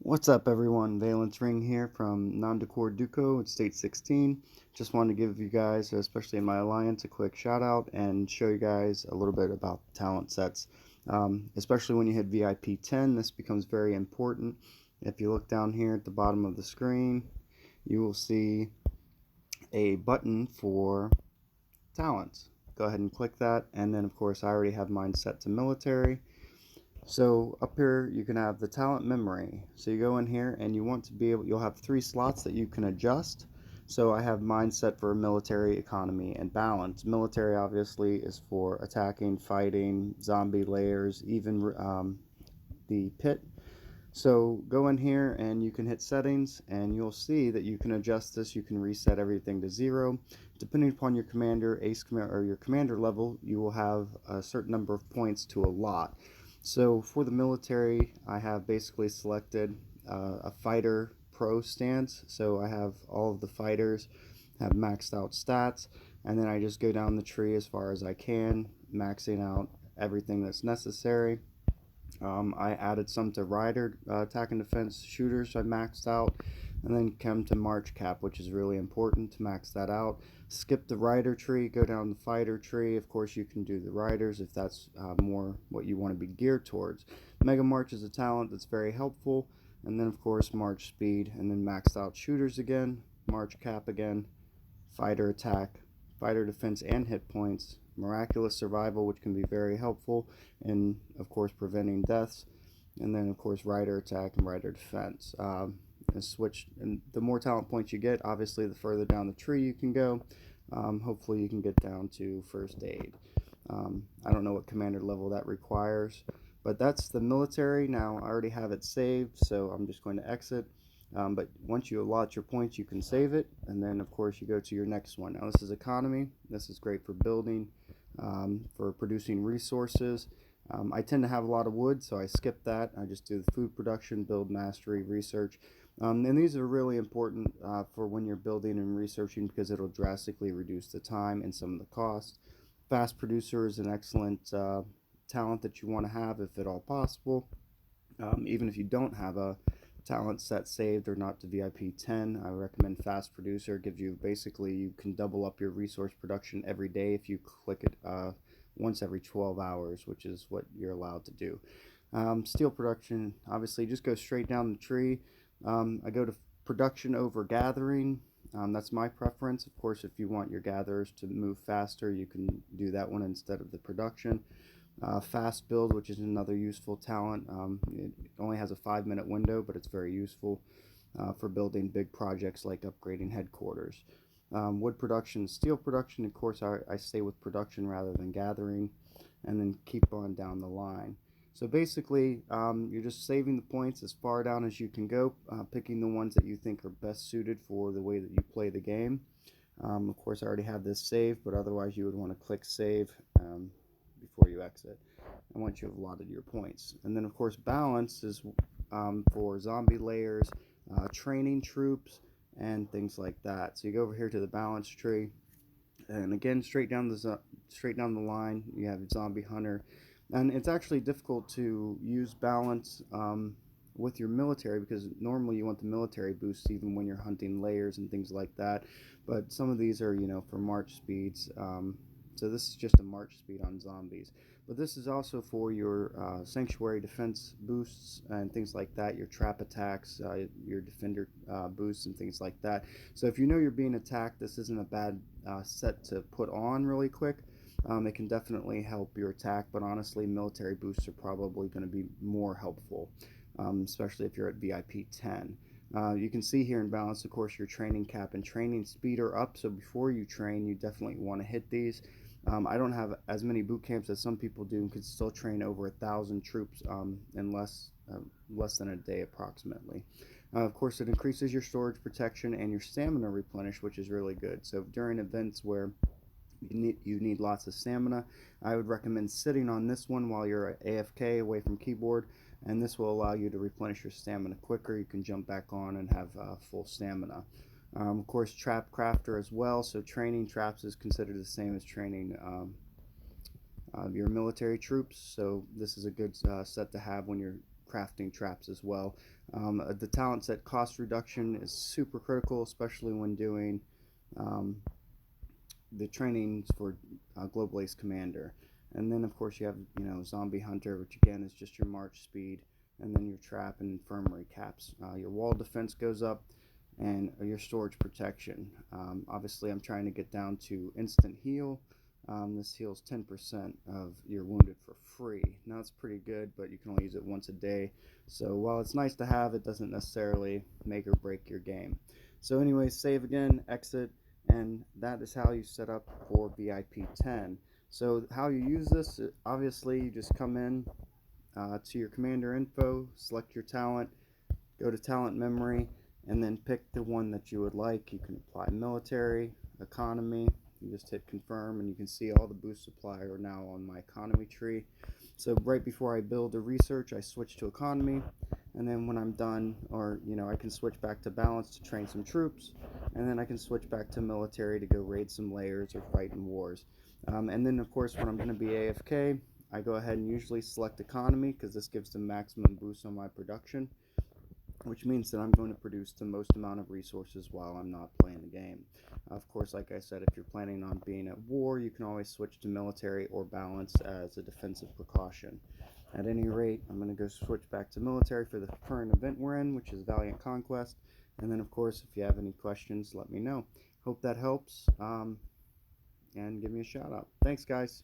What's up, everyone? Valence Ring here from Ducor Duco at State 16. Just wanted to give you guys, especially in my alliance, a quick shout out and show you guys a little bit about talent sets. Especially when you hit VIP 10, this becomes very important. If you look down here at the bottom of the screen, you will see a button for talents. Go ahead and click that, and then of course I already have mine set to military. So up here you can have the talent memory. So you go in here and you want to be able, you'll have 3 slots that you can adjust. So I have mine set for military, economy, and balance. Military obviously is for attacking, fighting, zombie layers, even the pit. So go in here and you can hit settings and you'll see that you can adjust this. You can reset everything to 0. Depending upon your commander, or your commander level, you will have a certain number of points to allot. So for the military, I have basically selected a fighter pro stance. So I have all of the fighters have maxed out stats, and then I just go down the tree as far as I can, maxing out everything that's necessary. I added some to rider, attack and defense shooters I maxed out, and then come to march cap, which is really important to max that out. Skip the rider tree, go down the fighter tree. Of course you can do the riders if that's more what you want to be geared towards. Mega March is a talent that's very helpful, and then of course march speed, and then maxed out shooters again, march cap again, fighter attack, fighter defense and hit points, miraculous survival, which can be very helpful in, of course, preventing deaths, and then, of course, rider attack and rider defense. And the more talent points you get, obviously, the further down the tree you can go. Hopefully, you can get down to first aid. I don't know what commander level that requires, but that's the military. Now, I already have it saved, so I'm just going to exit. But once you allot your points, you can save it, and then of course you go to your next one. Now this is economy. This is great for building, for producing resources. I tend to have a lot of wood, so I skip that. I just do the food production, build mastery, research. And these are really important for when you're building and researching, because it'll drastically reduce the time and some of the cost. Fast producer is an excellent talent that you want to have if at all possible. Even if you don't have a talent set saved or not to VIP 10, I recommend fast producer. Gives you, basically you can double up your resource production every day if you click it once every 12 hours, which is what you're allowed to do. Steel production, obviously just go straight down the tree. I go to production over gathering. That's my preference. Of course, if you want your gatherers to move faster, you can do that one instead of the production. Fast build, which is another useful talent. It only has a 5-minute window, but it's very useful for building big projects like upgrading headquarters. Wood production, steel production, of course I stay with production rather than gathering, and then keep on down the line. So basically you're just saving the points as far down as you can go, picking the ones that you think are best suited for the way that you play the game. Of course I already have this saved, but otherwise you would want to click save before you exit, and once you have allotted your points. And then of course balance is for zombie layers, training troops, and things like that. So you go over here to the balance tree, and again straight down the line you have zombie hunter. And it's actually difficult to use balance with your military, because normally you want the military boosts even when you're hunting layers and things like that, but some of these are, for march speeds. So this is just a march speed on zombies. But this is also for your sanctuary defense boosts and things like that, your trap attacks, your defender boosts and things like that. So if you know you're being attacked, this isn't a bad set to put on really quick. It can definitely help your attack, but honestly military boosts are probably going to be more helpful, especially if you're at VIP 10. You can see here in balance, of course, your training cap and training speed are up, so before you train you definitely want to hit these. I don't have as many boot camps as some people do, and can still train over 1,000 troops in less than a day approximately. Of course, it increases your storage protection and your stamina replenish, which is really good. So during events where you need lots of stamina, I would recommend sitting on this one while you're AFK away from keyboard, and this will allow you to replenish your stamina quicker. You can jump back on and have full stamina. Of course, trap crafter as well, so training traps is considered the same as training your military troops, so this is a good set to have when you're crafting traps as well. The talent set cost reduction is super critical, especially when doing um, the trainings for Global Ace Commander. And then of course you have Zombie Hunter, which again is just your march speed, and then your trap and infirmary caps. Your wall defense goes up, and your storage protection. Obviously, I'm trying to get down to instant heal. This heals 10% of your wounded for free. Now it's pretty good, but you can only use it once a day. So while it's nice to have, it doesn't necessarily make or break your game. So anyway, save again, exit, and that is how you set up for VIP 10. So how you use this, obviously you just come in to your commander info, select your talent, go to talent memory, and then pick the one that you would like. You can apply military, economy. You just hit confirm, and you can see all the boost supply are now on my economy tree. So right before I build a research, I switch to economy, and then when I'm done, or I can switch back to balance to train some troops, and then I can switch back to military to go raid some layers or fight in wars. And then of course when I'm going to be AFK, I go ahead and usually select economy because this gives the maximum boost on my production, which means that I'm going to produce the most amount of resources while I'm not playing the game. Of course, like I said, if you're planning on being at war, you can always switch to military or balance as a defensive precaution. At any rate, I'm going to go switch back to military for the current event we're in, which is Valiant Conquest. And then, of course, if you have any questions, let me know. Hope that helps, and give me a shout out. Thanks, guys.